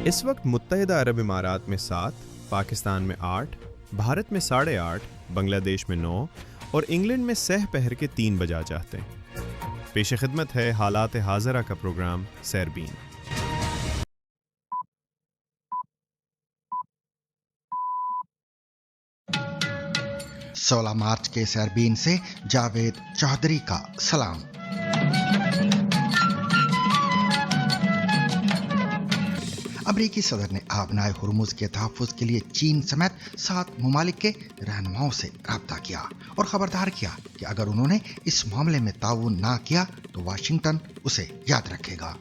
اس وقت متحدہ عرب امارات میں 7، پاکستان میں 8، بھارت میں 8:30، بنگلہ دیش میں 9 اور انگلینڈ میں سہ پہر کے 3 بجا چاہتے ہیں۔ پیش خدمت ہے حالات حاضرہ کا پروگرام سیربین۔ 16 مارچ کے سیربین سے جاوید چودھری کا سلام۔ امریکی صدر نے آبنائے ہرمز کے تحفظ کے لیے چین سمیت 7 ممالک کے رہنماؤں سے رابطہ کیا اور خبردار کیا کہ اگر انہوں نے اس معاملے میں تعاون نہ کیا تو واشنگٹن اسے یاد رکھے گا۔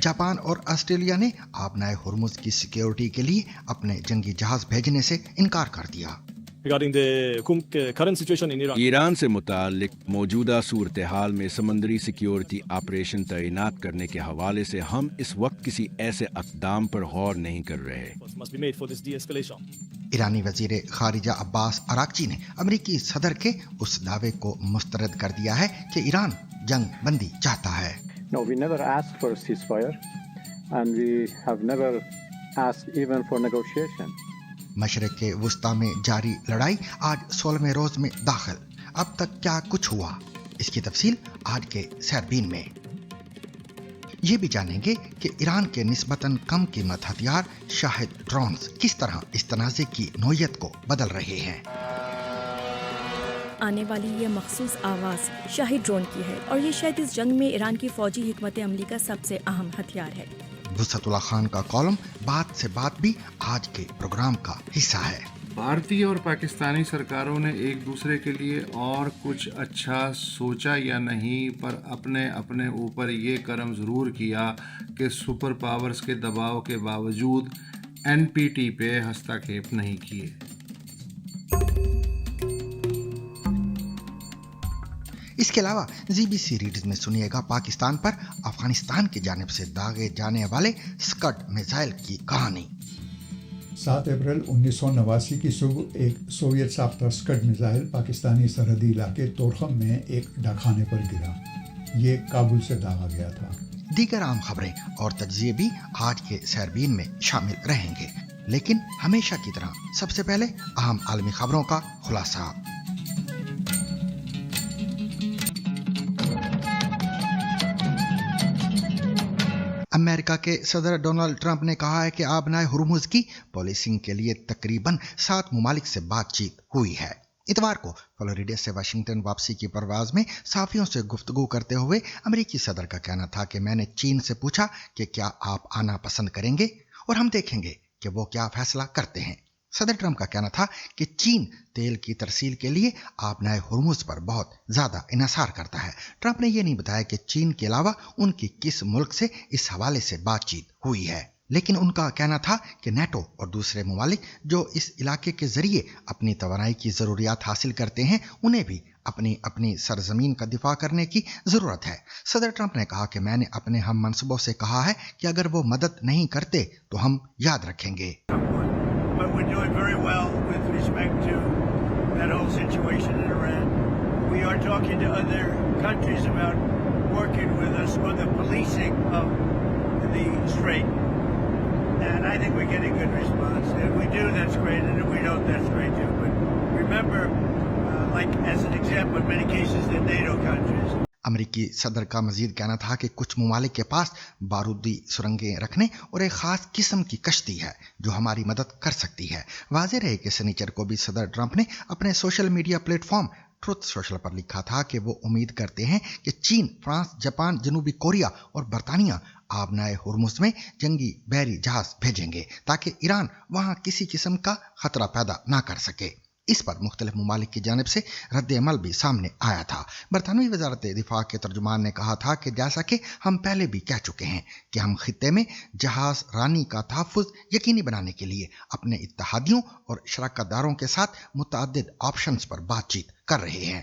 جاپان اور آسٹریلیا نے آبنائے ہرمز کی سیکیورٹی کے لیے اپنے جنگی جہاز بھیجنے سے انکار کر دیا۔ ایران سے متعلق موجودہ صورتحال میں سمندری سیکیورٹی آپریشن تعینات کرنے کے حوالے سے ہم اس وقت کسی ایسے اقدام پر غور نہیں کر رہے۔ ایرانی وزیر خارجہ عباس اراغچی نے امریکی صدر کے اس دعوے کو مسترد کر دیا ہے کہ ایران جنگ بندی چاہتا ہے۔ No, we never asked for a ceasefire and we have never asked even for negotiation. مشرق وسطی میں جاری لڑائی آج 16ویں روز میں داخل۔ اب تک کیا کچھ ہوا، اس کی تفصیل آج کے سیربین میں۔ یہ بھی جانیں گے کہ ایران کے نسبتاً کم قیمت ہتھیار شاہد ڈرونز کس طرح اس تنازع کی نوعیت کو بدل رہے ہیں۔ آنے والی یہ مخصوص آواز شاہد ڈرون کی ہے اور یہ شاید اس جنگ میں ایران کی فوجی حکمت عملی کا سب سے اہم ہتھیار ہے۔ بسط اللہ خان کا کالم بات سے بات بھی آج کے پروگرام کا حصہ ہے۔ بھارتی اور پاکستانی سرکاروں نے ایک دوسرے کے لیے اور کچھ اچھا سوچا یا نہیں، پر اپنے اپنے اوپر یہ کرم ضرور کیا کہ سپر پاورز کے دباؤ کے باوجود NPT پہ ہستاکھیپ نہیں کیے۔ اس کے علاوہ ZBC ریڈز میں سنیے گا پاکستان پر افغانستان کی جانب سے داغے جانے والے اسکڈ میزائل کی کہانی۔ 7 اپریل 1989 کی صبح ایک سوویت ساختہ اسکڈ میزائل پاکستانی سرحدی علاقے تورخم میں ایک ڈاکخانے پر گرا۔ یہ کابل سے داغا گیا تھا۔ دیگر عام خبریں اور تجزیے بھی آج کے سیربین میں شامل رہیں گے، لیکن ہمیشہ کی طرح سب سے پہلے اہم عالمی خبروں کا خلاصہ۔ امریکہ کے صدر ڈونلڈ ٹرمپ نے کہا ہے کہ آبنائے ہرمز کی پالیسنگ کے لیے تقریباً 7 ممالک سے بات چیت ہوئی ہے۔ اتوار کو فلوریڈا سے واشنگٹن واپسی کی پرواز میں صحافیوں سے گفتگو کرتے ہوئے امریکی صدر کا کہنا تھا کہ میں نے چین سے پوچھا کہ کیا آپ آنا پسند کریں گے اور ہم دیکھیں گے کہ وہ کیا فیصلہ کرتے ہیں۔ صدر ٹرمپ کا کہنا تھا کہ چین تیل کی ترسیل کے لیے آبنائے ہرمز پر بہت زیادہ انحصار کرتا ہے۔ ٹرمپ نے یہ نہیں بتایا کہ چین کے علاوہ ان کی کس ملک سے اس حوالے سے بات چیت ہوئی ہے، لیکن ان کا کہنا تھا کہ نیٹو اور دوسرے ممالک جو اس علاقے کے ذریعے اپنی توانائی کی ضروریات حاصل کرتے ہیں، انہیں بھی اپنی اپنی سرزمین کا دفاع کرنے کی ضرورت ہے۔ صدر ٹرمپ نے کہا کہ میں نے اپنے ہم منصبوں سے کہا ہے کہ اگر وہ مدد نہیں کرتے تو ہم یاد رکھیں گے۔ We're doing very well with respect to that whole situation in Iran. We are talking to other countries about working with us on the policing of the strait. And I think we're getting good response. If we do, that's great. And if we don't, that's great too. But remember, like as an example, in many cases, they're NATO countries. امریکی صدر کا مزید کہنا تھا کہ کچھ ممالک کے پاس بارودی سرنگیں رکھنے اور ایک خاص قسم کی کشتی ہے جو ہماری مدد کر سکتی ہے۔ واضح رہے کہ سنیچر کو بھی صدر ٹرمپ نے اپنے social media platform Truth Social پر لکھا تھا کہ وہ امید کرتے ہیں کہ چین، فرانس، جاپان، جنوبی کوریا اور برطانیہ آبنائے ہرمز میں جنگی بحری جہاز بھیجیں گے تاکہ ایران وہاں کسی قسم کا خطرہ پیدا نہ کر سکے۔ اس پر مختلف ممالک کی جانب سے رد عمل بھی سامنے آیا تھا۔ برطانوی وزارت دفاع کے ترجمان نے کہا تھا کہ جیسا کہ ہم پہلے بھی کہہ چکے ہیں کہ ہم خطے میں جہاز رانی کا تحفظ یقینی بنانے کے لیے اپنے اتحادیوں اور شراکت داروں کے ساتھ متعدد آپشنز پر بات چیت کر رہے ہیں۔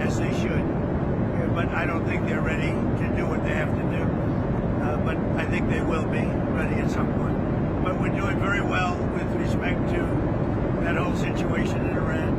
Yes, they should, but I don't think they're ready to do what they have to do. But I think they will be ready at some point. But we're doing very well with respect to that whole situation in Iran.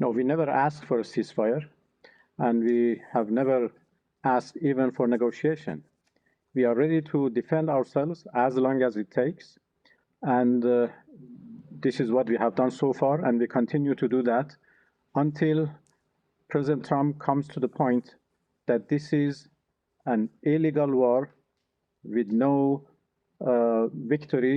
No, we never asked for a ceasefire and we have never asked even for negotiation. We are ready to defend ourselves as long as it takes, and this is what we have done so far, and we continue to do that until President Trump comes to the point that this is an illegal war with no victory.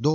2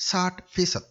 60%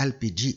LPG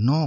9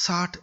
60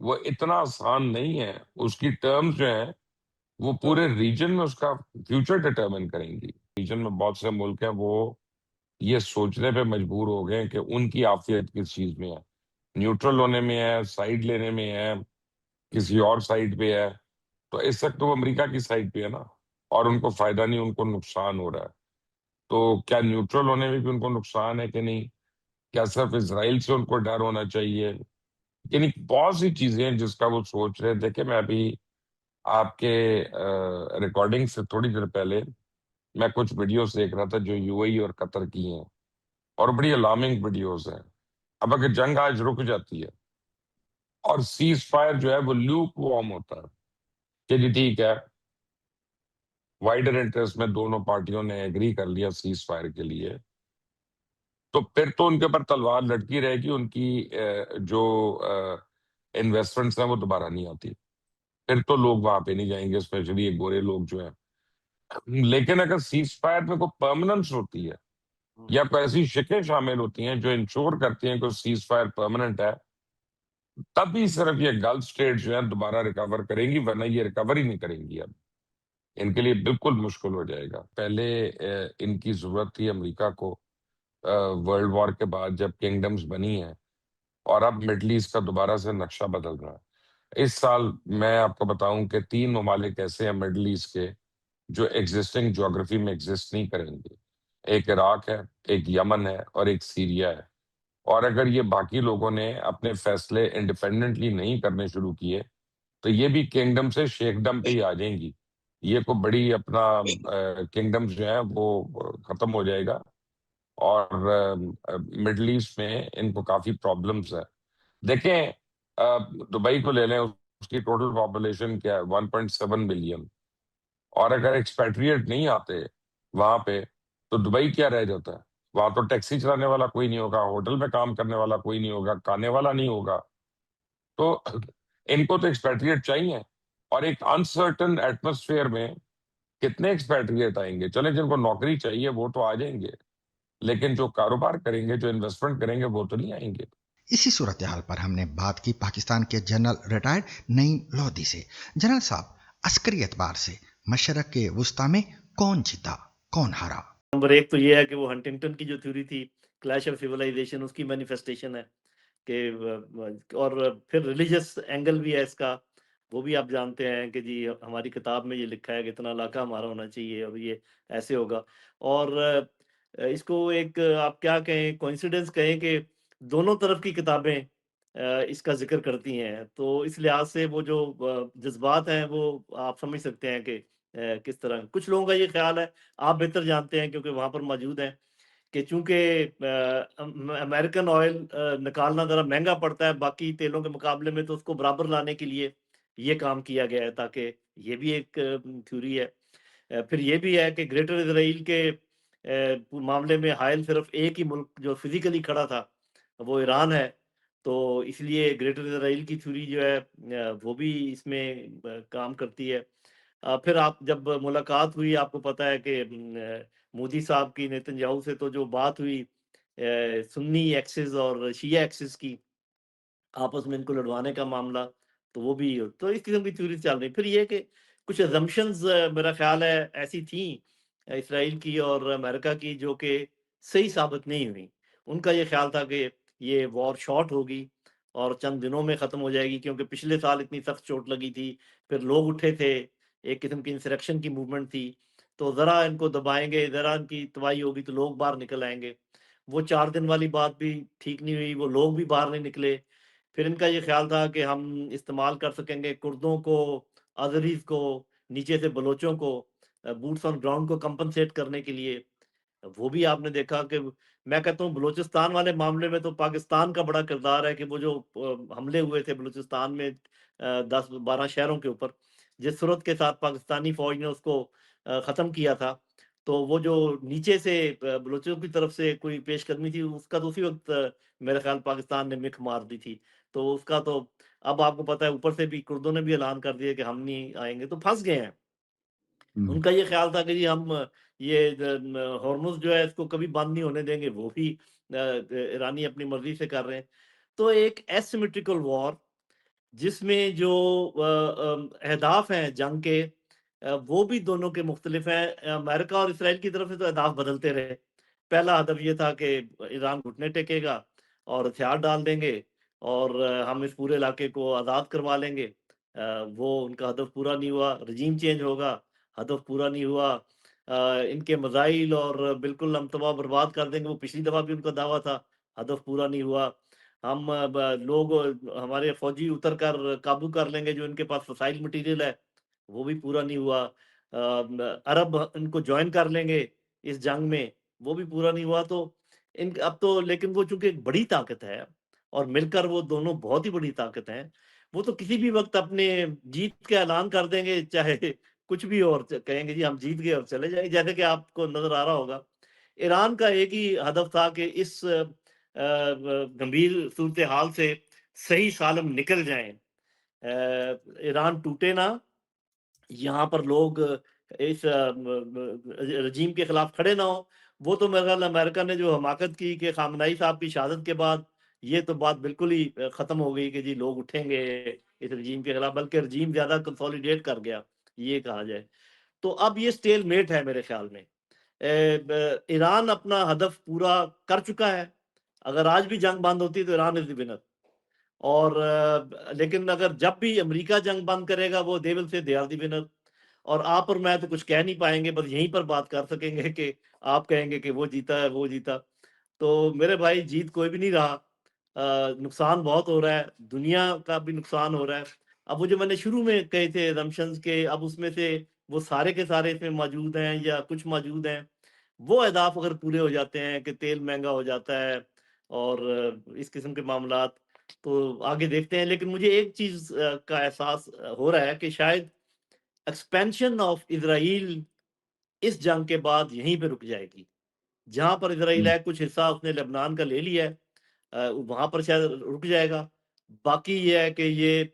وہ اتنا آسان نہیں ہے. اس کی terms جو ہیں وہ پورے ریجن میں اس کا فیوچر ڈٹرمن کریں گی. ریجن میں بہت سے ملک ہیں وہ یہ سوچنے پہ مجبور ہو گئے ہیں کہ ان کی عافیت کس چیز میں ہے. نیوٹرل ہونے میں ہے, سائیڈ لینے میں ہے, کسی اور سائیڈ پہ ہے. تو اس وقت وہ امریکہ کی سائیڈ پہ ہے نا, اور ان کو فائدہ نہیں, ان کو نقصان ہو رہا ہے. تو کیا نیوٹرل ہونے میں بھی ان کو نقصان ہے کہ نہیں؟ کیا صرف اسرائیل سے ان کو ڈر ہونا چاہیے؟ یعنی بہت سی چیزیں ہیں جس کا وہ سوچ رہے. دیکھیں, میں ابھی آپ کے ریکارڈنگ سے تھوڑی دیر پہلے میں کچھ ویڈیوز دیکھ رہا تھا جو یو اے ای اور قطر کی ہیں, اور بڑی الارمنگ ویڈیوز ہیں. اب اگر جنگ آج رک جاتی ہے اور سیز فائر جو ہے وہ لیوک وارم ہوتا ہے کہ جی ٹھیک ہے, وائڈر انٹرسٹ میں دونوں پارٹیوں نے ایگری کر لیا سیز فائر کے لیے, تو پھر تو ان کے اوپر تلوار لٹکی رہے گی. ان کی جو انویسٹمنٹس ہیں وہ دوبارہ نہیں آتی. پھر تو لوگ وہاں پہ نہیں جائیں گے, اسپیشلی یہ گورے لوگ جو ہیں. لیکن اگر سیز فائر میں کوئی پرماننس ہوتی ہے یا کوئی ایسی شکیں شامل ہوتی ہیں جو انشور کرتی ہیں کہ سیز فائر پرماننٹ ہے, تبھی صرف یہ گلف اسٹیٹ جو ہیں دوبارہ ریکور کریں گی, ورنہ یہ ریکور ہی نہیں کریں گی. اب ان کے لیے بالکل مشکل ہو جائے گا. پہلے ان کی ضرورت تھی امریکہ کو ورلڈ وار کے بعد جب کنگڈمز بنی ہیں, اور اب مڈل ایسٹ کا دوبارہ سے نقشہ بدل رہا ہے. اس سال میں آپ کو بتاؤں کہ 3 ممالک ایسے ہیں مڈل ایسٹ کے جو ایگزسٹنگ جغرافی میں ایگزسٹ نہیں کریں گے. ایک عراق ہے, ایک یمن ہے, اور ایک سیریا ہے. اور اگر یہ باقی لوگوں نے اپنے فیصلے انڈیپینڈنٹلی نہیں کرنے شروع کیے تو یہ بھی کنگڈم سے شیخڈم پہ ہی آ جائیں گی. یہ کو بڑی اپنا کنگڈم جو ہے وہ ختم ہو جائے گا. اور مڈل ایسٹ میں ان کو کافی پرابلمز ہے. دیکھیں, دبئی کو لے لیں, اس کی ٹوٹل پاپولیشن کیا ہے, 1.7 بلین. اور اگر ایکسپیٹریٹ نہیں آتے وہاں پہ تو دبئی کیا رہ جاتا ہے؟ وہاں تو ٹیکسی چلانے والا کوئی نہیں ہوگا, ہوٹل میں کام کرنے والا کوئی نہیں ہوگا, کھانے والا نہیں ہوگا. تو ان کو تو ایکسپیٹریٹ چاہیے. اور ایک انسرٹن ایٹماسفیئر میں کتنے ایکسپیٹریٹ آئیں گے؟ چلیں, جن کو نوکری چاہیے وہ تو آ جائیں گے, لیکن جو کاروبار کریں گے, جو انویسٹمنٹ کریں گے, وہ تو نہیں آئیں گے. اسی صورتحال پر ہم نے بات کی پاکستان کے جنرل ریٹائرڈ نعیم لودھی سے. جنرل صاحب, عسکری اعتبار سے مشرق کے وسطی میں کون جیتا, کون ہارا؟ نمبر ایک تو یہ ہے کہ وہ ہنٹنگٹن کی جو تھیوری تھی, کلیش آف سیولائزیشن, اس کی مینیفیسٹیشن ہے کہ, اور پھر ریلیجس اینگل بھی ہے اس کا. وہ بھی آپ جانتے ہیں کہ جی ہماری کتاب میں یہ لکھا ہے کہ اتنا علاقہ ہمارا ہونا چاہیے اور یہ ایسے ہوگا. اور اس کو ایک آپ کیا کہیں, کوئنسیڈنس کہیں کہ دونوں طرف کی کتابیں اس کا ذکر کرتی ہیں. تو اس لحاظ سے وہ جو جذبات ہیں وہ آپ سمجھ سکتے ہیں کہ کس طرح. کچھ لوگوں کا یہ خیال ہے, آپ بہتر جانتے ہیں کیونکہ وہاں پر موجود ہیں, کہ چونکہ امریکن آئل نکالنا ذرا مہنگا پڑتا ہے باقی تیلوں کے مقابلے میں, تو اس کو برابر لانے کے لیے یہ کام کیا گیا ہے, تاکہ یہ بھی ایک تھیوری ہے. پھر یہ بھی ہے کہ گریٹر اسرائیل کے معاملے میں حائل صرف ایک ہی ملک جو فزیکلی کھڑا تھا وہ ایران ہے. تو اس لیے گریٹر اسرائیل کی تھیوری جو ہے وہ بھی اس میں کام کرتی ہے. پھر آپ جب ملاقات ہوئی, آپ کو پتہ ہے کہ مودی صاحب کی نیتن یاہو سے تو جو بات ہوئی سنی ایکسس اور شیعہ ایکسس کی, آپس میں ان کو لڑوانے کا معاملہ, تو وہ بھی, تو اس قسم کی تھیوری چل رہی. پھر یہ کہ کچھ ازمپشنز میرا خیال ہے ایسی تھیں اسرائیل کی اور امریکہ کی جو کہ صحیح ثابت نہیں ہوئی. ان کا یہ خیال تھا کہ یہ وار شارٹ ہوگی اور چند دنوں میں ختم ہو جائے گی, کیونکہ پچھلے سال اتنی سخت چوٹ لگی تھی, پھر لوگ اٹھے تھے, ایک قسم کی انسریکشن کی موومنٹ تھی. تو ذرا ان کو دبائیں گے, ذرا ان کی تباہی ہوگی تو لوگ باہر نکل آئیں گے. وہ 4 دن والی بات بھی ٹھیک نہیں ہوئی, وہ لوگ بھی باہر نہیں نکلے. پھر ان کا یہ خیال تھا کہ ہم استعمال کر سکیں گے کردوں کو, آذریز کو, نیچے سے بلوچوں کو, بوٹس آن گراؤنڈ کو کمپنسیٹ کرنے کے لیے. وہ بھی آپ نے دیکھا کہ میں کہتا ہوں بلوچستان والے معاملے میں تو پاکستان کا بڑا کردار ہے, کہ وہ جو حملے ہوئے تھے بلوچستان میں 10-12 شہروں کے اوپر, جس صورت کے ساتھ پاکستانی فوج نے اس کو ختم کیا تھا, تو وہ جو نیچے سے بلوچوں کی طرف سے کوئی پیش قدمی تھی, اس کا تو اسی وقت میرے خیال پاکستان نے مکھ مار دی تھی. تو اس کا تو اب آپ کو پتہ ہے, اوپر سے بھی کردوں نے بھی اعلان کر دیا کہ ہم نہیں آئیں گے, تو پھنس گئے ہیں. ان کا یہ خیال تھا کہ جی ہم یہ ہارمز جو ہے اس کو کبھی بند نہیں ہونے دیں گے, وہ بھی ایرانی اپنی مرضی سے کر رہے ہیں. تو ایک ایسیمیٹریکل وار جس میں جو اہداف ہیں جنگ کے وہ بھی دونوں کے مختلف ہیں. امریکہ اور اسرائیل کی طرف سے تو اہداف بدلتے رہے. پہلا ہدف یہ تھا کہ ایران گھٹنے ٹیکے گا اور ہتھیار ڈال دیں گے اور ہم اس پورے علاقے کو آزاد کروا لیں گے. وہ ان کا ہدف پورا نہیں ہوا. رجیم چینج ہوگا، ہدف پورا نہیں ہوا. ان کے میزائل اور بالکل ہم تباہ برباد کر دیں گے، وہ پچھلی دفعہ بھی ان کا دعویٰ تھا، ہدف پورا نہیں ہوا. ہم لوگ ہمارے فوجی اتر کر قابو کر لیں گے جو ان کے پاس فسائل مٹیریل ہے، وہ بھی پورا نہیں ہوا. عرب ان کو جوائن کر لیں گے اس جنگ میں، وہ بھی پورا نہیں ہوا. تو اب تو لیکن وہ چونکہ ایک بڑی طاقت ہے اور مل کر وہ دونوں بہت ہی بڑی طاقت ہیں، وہ تو کسی بھی وقت اپنے جیت کا اعلان کر دیں گے، چاہے کچھ بھی اور کہیں گے جی ہم جیت گئے اور چلے جائیں. جیسے کہ آپ کو نظر آ رہا ہوگا ایران کا ایک ہی ہدف تھا کہ اس گمبھیر صورتحال سے صحیح سالم نکل جائیں، ایران ٹوٹے نہ، یہاں پر لوگ اس رجیم کے خلاف کھڑے نہ ہوں. وہ تو میرا خیال امریکہ نے جو حماقت کی کہ خامنائی صاحب کی شہادت کے بعد یہ تو بات بالکل ہی ختم ہو گئی کہ جی لوگ اٹھیں گے اس رجیم کے خلاف، بلکہ رجیم زیادہ کنسولیڈیٹ کر گیا یہ کہا جائے. تو اب یہ سٹیل میٹ ہے میرے خیال میں. ایران اپنا ہدف پورا کر چکا ہے. اگر آج بھی جنگ بند ہوتی تو ایران از دی ونر. اور لیکن اگر جب بھی امریکہ جنگ بند کرے گا وہ دے ول سے دے آر دی ونر. اور آپ اور میں تو کچھ کہہ نہیں پائیں گے، بس یہیں پر بات کر سکیں گے کہ آپ کہیں گے کہ وہ جیتا ہے وہ جیتا. تو میرے بھائی جیت کوئی بھی نہیں رہا. نقصان بہت ہو رہا ہے، دنیا کا بھی نقصان ہو رہا ہے. اب وہ جو میں نے شروع میں کہے تھے assumptions کے، اب اس میں سے وہ سارے کے سارے اس میں موجود ہیں یا کچھ موجود ہیں. وہ اہداف اگر پورے ہو جاتے ہیں کہ تیل مہنگا ہو جاتا ہے اور اس قسم کے معاملات، تو آگے دیکھتے ہیں. لیکن مجھے ایک چیز کا احساس ہو رہا ہے کہ شاید ایکسپینشن آف اسرائیل اس جنگ کے بعد یہیں پہ رک جائے گی. جہاں پر اسرائیل ہے کچھ حصہ اس نے لبنان کا لے لیا ہے، وہاں پر شاید رک جائے گا. باقی یہ ہے کہ یہ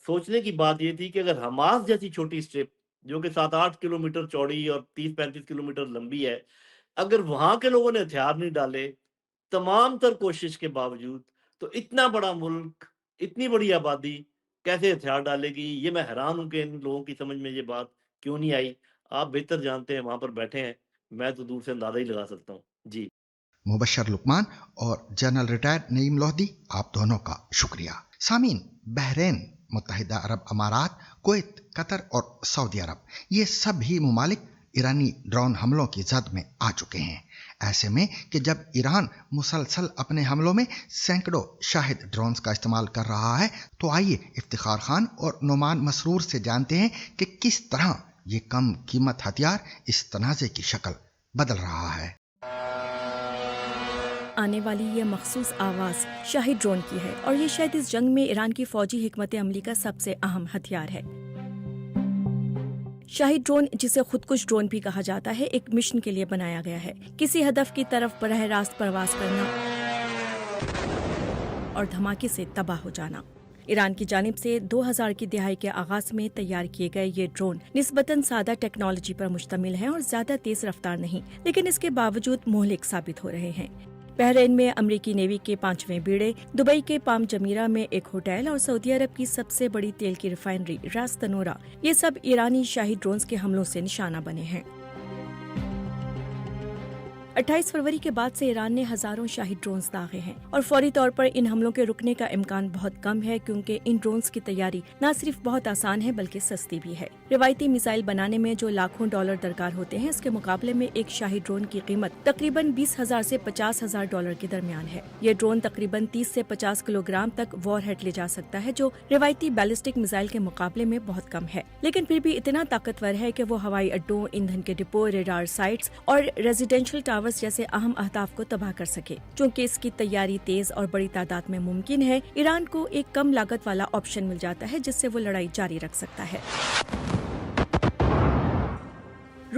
سوچنے کی بات یہ تھی کہ اگر حماس جیسی چھوٹی اسٹرپ جو کہ 7-8 کلومیٹر چوڑی اور 30-35 کلومیٹر لمبی ہے، اگر وہاں کے لوگوں نے ہتھیار نہیں ڈالے تمام تر کوشش کے باوجود، تو اتنا بڑا ملک، اتنی بڑی آبادی کیسے ہتھیار ڈالے گی؟ یہ میں حیران ہوں کہ ان لوگوں کی سمجھ میں یہ بات کیوں نہیں آئی. آپ بہتر جانتے ہیں، وہاں پر بیٹھے ہیں، میں تو دور سے اندازہ ہی لگا سکتا ہوں. جی مبشر لقمان اور جنرل ریٹائرڈ نعیم لودھی، آپ دونوں کا شکریہ. سامعین، بحرین، متحدہ عرب امارات، کویت، قطر اور سعودی عرب، یہ سبھی ممالک ایرانی ڈرون حملوں کی زد میں آ چکے ہیں. ایسے میں کہ جب ایران مسلسل اپنے حملوں میں سینکڑوں شاہد ڈرونز کا استعمال کر رہا ہے، تو آئیے افتخار خان اور نعمان مسرور سے جانتے ہیں کہ کس طرح یہ کم قیمت ہتھیار اس تنازع کی شکل بدل رہا ہے. آنے والی یہ مخصوص آواز شاہد ڈرون کی ہے، اور یہ شاید اس جنگ میں ایران کی فوجی حکمت عملی کا سب سے اہم ہتھیار ہے. شاہد ڈرون، جسے خودکش ڈرون بھی کہا جاتا ہے، ایک مشن کے لیے بنایا گیا ہے: کسی ہدف کی طرف براہ راست پرواز کرنا اور دھماکے سے تباہ ہو جانا. ایران کی جانب سے 2000 کی دہائی کے آغاز میں تیار کیے گئے یہ ڈرون نسبتاً سادہ ٹیکنالوجی پر مشتمل ہیں اور زیادہ تیز رفتار نہیں، لیکن اس کے باوجود مہلک ثابت ہو رہے ہیں. بحرین میں امریکی نیوی کے 5ویں بیڑے، دبئی کے پام جمیرہ میں ایک ہوٹل اور سعودی عرب کی سب سے بڑی تیل کی ریفائنری راس تنورہ، یہ سب ایرانی شاہی ڈرونز کے حملوں سے نشانہ بنے ہیں. 28 فروری کے بعد سے ایران نے ہزاروں شاہی ڈرونز داغے ہیں، اور فوری طور پر ان حملوں کے رکنے کا امکان بہت کم ہے، کیونکہ ان ڈرونز کی تیاری نہ صرف بہت آسان ہے بلکہ سستی بھی ہے. روایتی میزائل بنانے میں جو لاکھوں ڈالر درکار ہوتے ہیں، اس کے مقابلے میں ایک شاہی ڈرون کی قیمت تقریباً 20,000 سے 50,000 ڈالر کے درمیان ہے. یہ ڈرون تقریباً 30 سے 50 کلو گرام تک وار ہیڈ لے جا سکتا ہے، جو روایتی بیلسٹک میزائل کے مقابلے میں بہت کم ہے، لیکن پھر بھی اتنا طاقتور ہے کہ وہ ہوائی اڈوں، ایندھن کے ڈپو، ریڈار سائٹس اور ریزیڈینشل ٹاورز جیسے اہم اہداف کو تباہ کر سکے. چونکہ اس کی تیاری تیز اور بڑی تعداد میں ممکن ہے، ایران کو ایک کم لاگت والا آپشن مل جاتا ہے جس سے وہ لڑائی جاری رکھ سکتا ہے.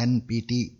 NPT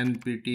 NPT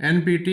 NPT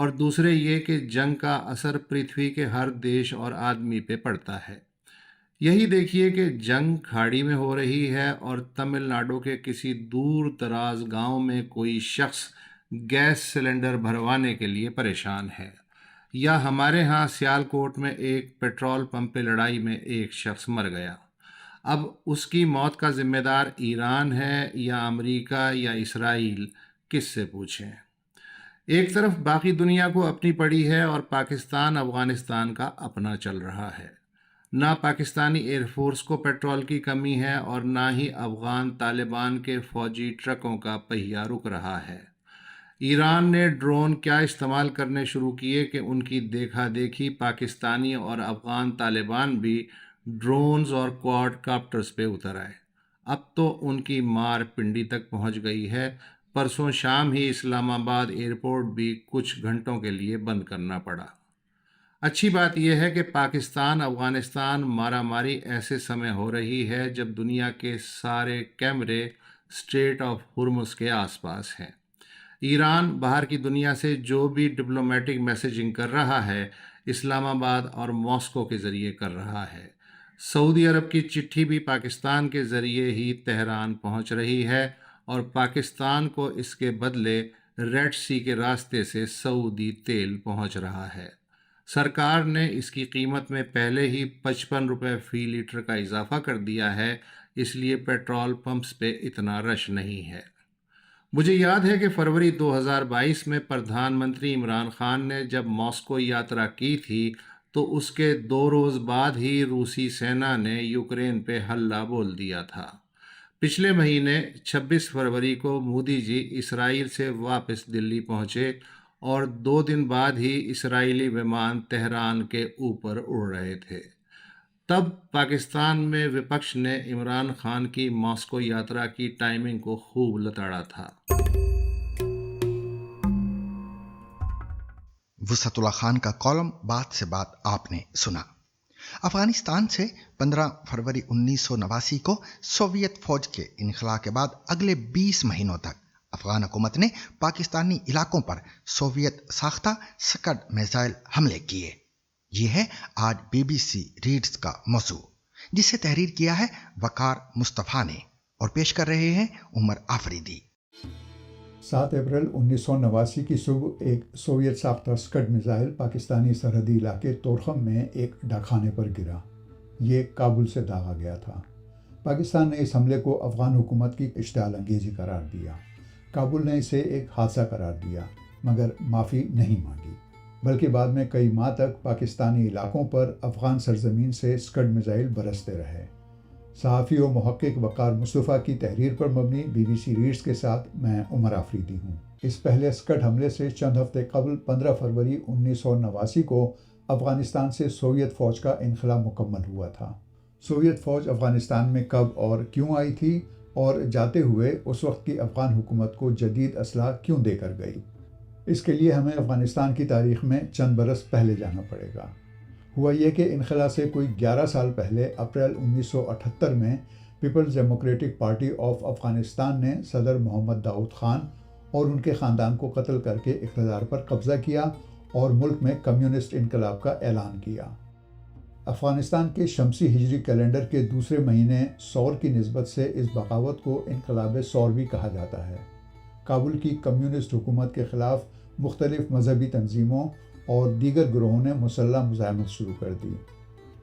اور دوسرے یہ کہ جنگ کا اثر پرتھوی کے ہر دیش اور آدمی پہ پڑتا ہے۔ یہی دیکھیے کہ جنگ کھاڑی میں ہو رہی ہے اور تمل ناڈو کے کسی دور دراز گاؤں میں کوئی شخص گیس سلنڈر بھروانے کے لیے پریشان ہے، یا ہمارے ہاں سیالکوٹ میں ایک پیٹرول پمپ پہ لڑائی میں ایک شخص مر گیا۔ اب اس کی موت کا ذمہ دار ایران ہے یا امریکہ یا اسرائیل، کس سے پوچھیں؟ ایک طرف باقی دنیا کو اپنی پڑی ہے اور پاکستان افغانستان کا اپنا چل رہا ہے۔ نہ پاکستانی ایئر فورس کو پیٹرول کی کمی ہے اور نہ ہی افغان طالبان کے فوجی ٹرکوں کا پہیہ رک رہا ہے۔ ایران نے ڈرون کیا استعمال کرنے شروع کیے کہ ان کی دیکھا دیکھی پاکستانی اور افغان طالبان بھی ڈرونز اور کوارڈ کاپٹرز پہ اتر آئے۔ اب تو ان کی مار پنڈی تک پہنچ گئی ہے۔ پرسوں شام ہی اسلام آباد ایئرپورٹ بھی کچھ گھنٹوں کے لیے بند کرنا پڑا۔ اچھی بات یہ ہے کہ پاکستان افغانستان مارا ماری ایسے سمے ہو رہی ہے جب دنیا کے سارے کیمرے اسٹریٹ آف ہرمز کے آس پاس ہیں۔ ایران باہر کی دنیا سے جو بھی ڈپلومیٹک میسیجنگ کر رہا ہے، اسلام آباد اور ماسکو کے ذریعے کر رہا ہے۔ سعودی عرب کی چٹھی بھی پاکستان کے ذریعے ہی تہران پہنچ رہی ہے اور پاکستان کو اس کے بدلے ریڈ سی کے راستے سے سعودی تیل پہنچ رہا ہے۔ سرکار نے اس کی قیمت میں پہلے ہی 55 روپے فی لیٹر کا اضافہ کر دیا ہے، اس لیے پیٹرول پمپس پہ اتنا رش نہیں ہے۔ مجھے یاد ہے کہ فروری 2022 میں پردھان منتری عمران خان نے جب ماسکو یاترا کی تھی تو اس کے 2 روز بعد ہی روسی سینا نے یوکرین پہ حملہ بول دیا تھا۔ پچھلے مہینے 26 فروری کو مودی جی اسرائیل سے واپس دلی پہنچے اور 2 دن بعد ہی اسرائیلی ومان تہران کے اوپر اڑ رہے تھے۔ تب پاکستان میں وپکش نے عمران خان کی ماسکو یاترا کی ٹائمنگ کو خوب لتاڑا تھا۔ وسعت اللہ خان کا کالم بات سے بات آپ نے سنا۔ افغانستان سے 15 فروری 1989 کو سوویت فوج کے انخلا کے بعد اگلے 20 مہینوں تک افغان حکومت نے پاکستانی علاقوں پر سوویت ساختہ سکڈ میزائل حملے کیے۔ یہ ہے آج بی بی سی ریڈز کا موضوع، جسے تحریر کیا ہے وقار مصطفیٰ نے، اور پیش کر رہے ہیں عمر آفریدی۔ 7 اپریل 1989 کی صبح ایک سوویت ساختہ سکڈ میزائل پاکستانی سرحدی علاقے تورخم میں ایک ڈاکخانے پر گرا۔ یہ کابل سے داغا گیا تھا۔ پاکستان نے اس حملے کو افغان حکومت کی اشتعال انگیزی قرار دیا۔ کابل نے اسے ایک حادثہ قرار دیا مگر معافی نہیں مانگی، بلکہ بعد میں کئی ماہ تک پاکستانی علاقوں پر افغان سرزمین سے سکڈ میزائل برستے رہے۔ صحافی و محقق وقار مصطفیٰ کی تحریر پر مبنی بی بی سی ریڈز کے ساتھ میں عمر آفریدی ہوں۔ اس پہلے سکڈ حملے سے چند ہفتے قبل 15 فروری 1989 کو افغانستان سے سوویت فوج کا انخلا مکمل ہوا تھا۔ سوویت فوج افغانستان میں کب اور کیوں آئی تھی اور جاتے ہوئے اس وقت کی افغان حکومت کو جدید اسلحہ کیوں دے کر گئی؟ اس کے لیے ہمیں افغانستان کی تاریخ میں چند برس پہلے جانا پڑے گا۔ ہوا یہ کہ انخلا سے کوئی 11 سال پہلے اپریل 1978 میں People's Democratic Party of Afghanistan نے صدر محمد داؤد خان اور ان کے خاندان کو قتل کر کے اقتدار پر قبضہ کیا اور ملک میں کمیونسٹ انقلاب کا اعلان کیا۔ افغانستان کے شمسی ہجری کیلنڈر کے دوسرے مہینے سور کی نسبت سے اس بغاوت کو انقلاب سور بھی کہا جاتا ہے۔ کابل کی کمیونسٹ حکومت کے خلاف مختلف مذہبی تنظیموں اور دیگر گروہوں نے مسلح مزاحمت شروع کر دی۔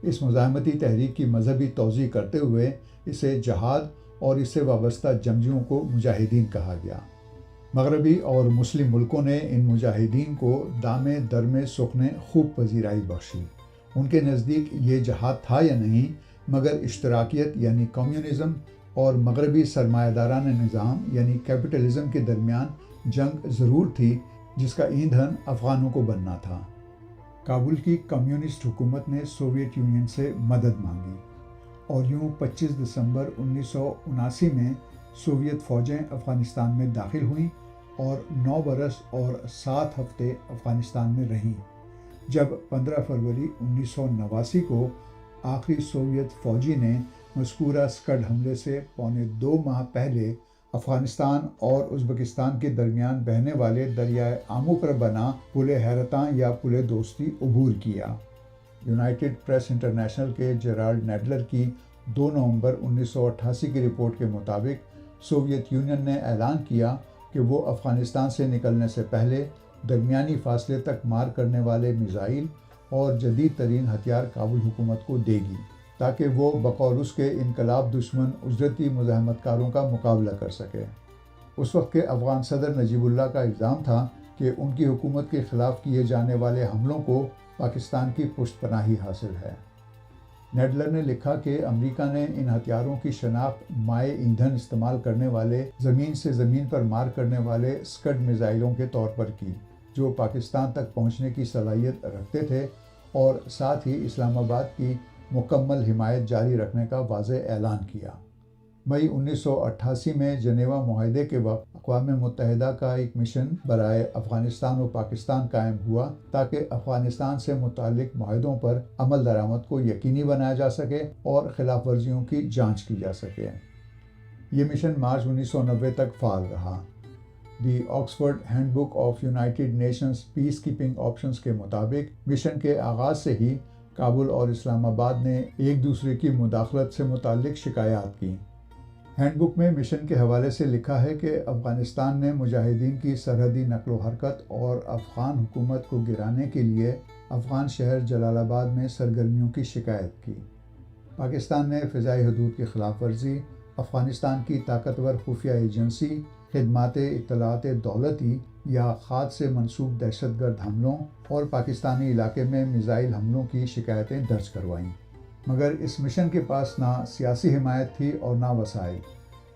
اس مزاحمتی تحریک کی مذہبی توضیح کرتے ہوئے اسے جہاد اور اس سے وابستہ جنگجوؤں کو مجاہدین کہا گیا۔ مغربی اور مسلم ملکوں نے ان مجاہدین کو دامے درمے سخنے خوب پذیرائی بخشی۔ ان کے نزدیک یہ جہاد تھا یا نہیں، مگر اشتراکیت یعنی کمیونزم اور مغربی سرمایہ دارانہ نظام یعنی کیپٹلزم کے درمیان جنگ ضرور تھی جس کا ایندھن افغانوں کو بننا تھا۔ کابل کی کمیونسٹ حکومت نے سوویت یونین سے مدد مانگی اور یوں 25 دسمبر 1979 میں سوویت فوجیں افغانستان میں داخل ہوئیں اور 9 برس اور 7 ہفتے افغانستان میں رہیں، جب 15 فروری 1989 کو آخری سوویت فوجی نے مذکورہ سکڈ حملے سے 1.25 ماہ پہلے افغانستان اور ازبکستان کے درمیان بہنے والے دریائے آمو پر بنا پل حیرتاں یا پل دوستی عبور کیا۔ یونائٹڈ پریس انٹرنیشنل کے جیرالڈ نیڈلر کی 2 نومبر 1988 کی رپورٹ کے مطابق سوویت یونین نے اعلان کیا کہ وہ افغانستان سے نکلنے سے پہلے درمیانی فاصلے تک مار کرنے والے میزائل اور جدید ترین ہتھیار کابل حکومت کو دے گی تاکہ وہ بقول اس کے انقلاب دشمن اجرتی مزاحمت کاروں کا مقابلہ کر سکے۔ اس وقت کے افغان صدر نجیب اللہ کا الزام تھا کہ ان کی حکومت کے خلاف کیے جانے والے حملوں کو پاکستان کی پشت پناہی حاصل ہے۔ نیڈلر نے لکھا کہ امریکہ نے ان ہتھیاروں کی شناخت مائع ایندھن استعمال کرنے والے زمین سے زمین پر مار کرنے والے اسکڈ میزائلوں کے طور پر کی، جو پاکستان تک پہنچنے کی صلاحیت رکھتے تھے، اور ساتھ ہی اسلام آباد کی مکمل حمایت جاری رکھنے کا واضح اعلان کیا۔ مئی 1988 میں جنیوا معاہدے کے وقت اقوام متحدہ کا ایک مشن برائے افغانستان و پاکستان قائم ہوا تاکہ افغانستان سے متعلق معاہدوں پر عمل درآمد کو یقینی بنایا جا سکے اور خلاف ورزیوں کی جانچ کی جا سکے۔ یہ مشن مارچ 1990 تک فعال رہا۔ The Oxford handbook of United Nations peacekeeping options کے مطابق مشن کے آغاز سے ہی کابل اور اسلام آباد نے ایک دوسرے کی مداخلت سے متعلق شکایات کی۔ ہینڈ بک میں مشن کے حوالے سے لکھا ہے کہ افغانستان نے مجاہدین کی سرحدی نقل و حرکت اور افغان حکومت کو گرانے کے لیے افغان شہر جلال آباد میں سرگرمیوں کی شکایت کی۔ پاکستان نے فضائی حدود کی خلاف ورزی، افغانستان کی طاقتور خفیہ ایجنسی، خدمات اطلاعات دولتی یا خاد سے منسوب دہشت گرد حملوں اور پاکستانی علاقے میں میزائل حملوں کی شکایتیں درج کروائیں، مگر اس مشن کے پاس نہ سیاسی حمایت تھی اور نہ وسائل،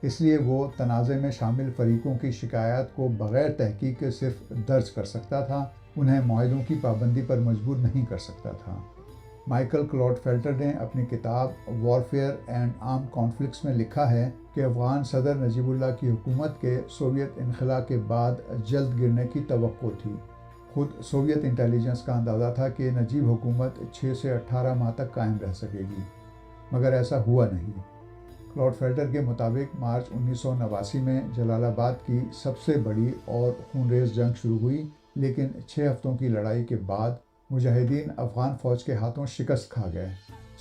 اس لیے وہ تنازع میں شامل فریقوں کی شکایات کو بغیر تحقیق کے صرف درج کر سکتا تھا، انہیں معاہدوں کی پابندی پر مجبور نہیں کر سکتا تھا۔ مائیکل کلاڈ فیلٹر نے اپنی کتاب وارفیئر اینڈ آرم کانفلکٹس میں لکھا ہے کہ افغان صدر نجیب اللہ کی حکومت کے سوویت انخلا کے بعد جلد گرنے کی توقع تھی۔ خود سوویت انٹیلیجنس کا اندازہ تھا کہ نجیب حکومت 6 سے 18 ماہ تک قائم رہ سکے گی، مگر ایسا ہوا نہیں۔ کلاڈ فیلٹر کے مطابق مارچ 1989 میں جلال آباد کی سب سے بڑی اور خونریز جنگ شروع ہوئی، لیکن 6 ہفتوں کی لڑائی کے بعد مجاہدین افغان فوج کے ہاتھوں شکست کھا گئے۔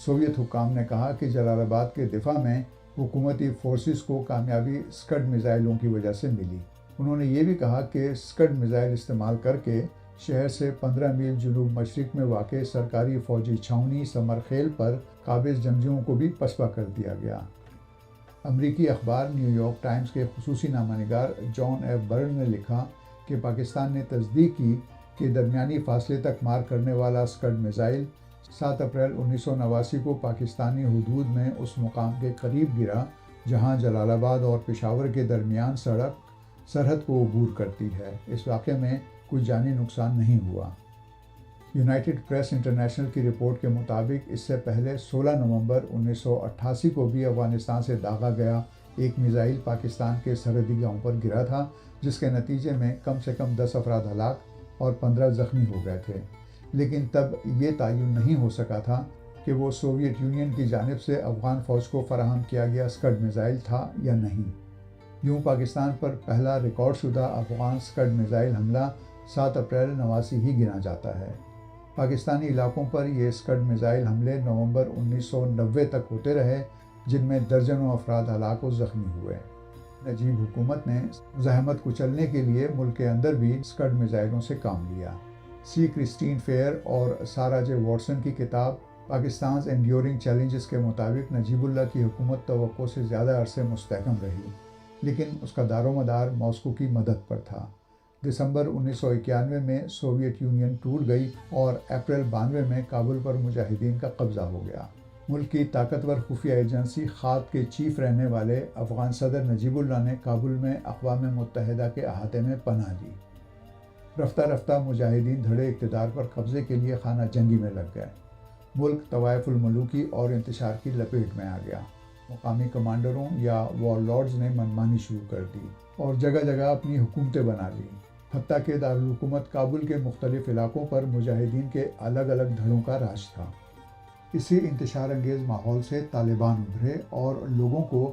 سوویت حکام نے کہا کہ جلال آباد کے دفاع میں حکومتی فورسز کو کامیابی اسکڈ میزائلوں کی وجہ سے ملی۔ انہوں نے یہ بھی کہا کہ اسکڈ میزائل استعمال کر کے شہر سے 15 میل جنوب مشرق میں واقع سرکاری فوجی چھاؤنی سمرخیل پر قابض جنگجوؤں کو بھی پسپا کر دیا گیا۔ امریکی اخبار نیو یارک ٹائمز کے خصوصی نامہ نگار جان ایف برن نے لکھا کہ پاکستان نے تصدیق کی کہ درمیانی فاصلے تک مار کرنے والا اسکڈ میزائل 7 اپریل 1989 کو پاکستانی حدود میں اس مقام کے قریب گرا جہاں جلال آباد اور پشاور کے درمیان سڑک سرحد کو عبور کرتی ہے۔ اس واقعے میں کوئی جانی نقصان نہیں ہوا۔ یونائٹڈ پریس انٹرنیشنل کی رپورٹ کے مطابق اس سے پہلے 16 نومبر 1988 کو بھی افغانستان سے داغا گیا ایک میزائل پاکستان کے سرحدی گاؤں پر گرا تھا، جس کے نتیجے میں کم سے کم 10 افراد ہلاک اور 15 زخمی ہو گئے تھے، لیکن تب یہ تعین نہیں ہو سکا تھا کہ وہ سوویت یونین کی جانب سے افغان فوج کو فراہم کیا گیا اسکڈ میزائل تھا یا نہیں۔ یوں پاکستان پر پہلا ریکارڈ شدہ افغان اسکڈ میزائل حملہ 7 اپریل 1989 ہی گنا جاتا ہے۔ پاکستانی علاقوں پر یہ اسکڈ میزائل حملے نومبر 1990 تک ہوتے رہے، جن میں درجنوں افراد ہلاک و زخمی ہوئے۔ نجیب حکومت نے مزاحمت کچلنے کے لیے ملک کے اندر بھی اسکڈ میزائلوں سے کام لیا۔ سی کرسٹین فیئر اور سارا جے واٹسن کی کتاب پاکستانز انڈیورنگ چیلنجز کے مطابق نجیب اللہ کی حکومت توقع سے زیادہ عرصے مستحکم رہی، لیکن اس کا دار و مدار ماسکو کی مدد پر تھا۔ دسمبر 1991 میں سوویت یونین ٹوٹ گئی اور اپریل 92 میں کابل پر مجاہدین کا قبضہ ہو گیا۔ ملک کی طاقتور خفیہ ایجنسی خاد کے چیف رہنے والے افغان صدر نجیب اللہ نے کابل میں اقوام متحدہ کے احاطے میں پناہ لی۔ رفتہ رفتہ مجاہدین دھڑے اقتدار پر قبضے کے لیے خانہ جنگی میں لگ گئے۔ ملک طوائف الملوکی اور انتشار کی لپیٹ میں آ گیا۔ مقامی کمانڈروں یا وار لارڈز نے منمانی شروع کر دی اور جگہ جگہ اپنی حکومتیں بنا لی، حتیٰ کہ دارالحکومت کابل کے مختلف علاقوں پر مجاہدین کے الگ الگ دھڑوں کا راج تھا۔ اسی انتشار انگیز ماحول سے طالبان ابھرے اور لوگوں کو